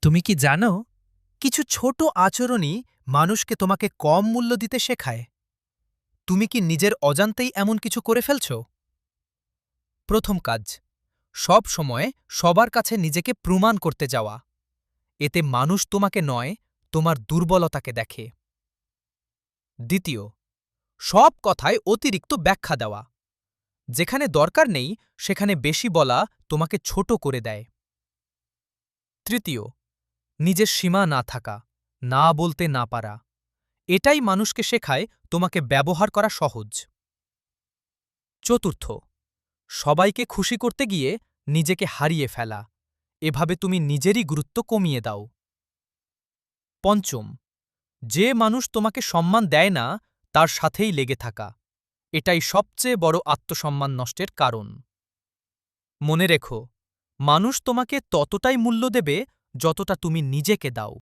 তুমি কি জানো, কিছু ছোট আচরণই মানুষকে তোমাকে কম মূল্য দিতে শেখায়? তুমি কি নিজের অজান্তেই এমন কিছু করে ফেলছ? প্রথম কাজ, সব সময় সবার কাছে নিজেকে প্রমাণ করতে যাওয়া। এতে মানুষ তোমাকে নয়, তোমার দুর্বলতাকে দেখে। দ্বিতীয়, সব কথায় অতিরিক্ত ব্যাখ্যা দেওয়া। যেখানে দরকার নেই সেখানে বেশি বলা তোমাকে ছোট করে দেয়। তৃতীয়, নিজের সীমা না থাকা, না বলতে না পারা। এটাই মানুষকে শেখায় তোমাকে ব্যবহার করা সহজ। চতুর্থ, সবাইকে খুশি করতে গিয়ে নিজেকে হারিয়ে ফেলা। এভাবে তুমি নিজেরই গুরুত্ব কমিয়ে দাও। পঞ্চম, যে মানুষ তোমাকে সম্মান দেয় না তার সাথেই লেগে থাকা। এটাই সবচেয়ে বড় আত্মসম্মান নষ্টের কারণ। মনে রেখো, মানুষ তোমাকে ততটাই মূল্য দেবে যতটা তুমি নিজেকে দাও।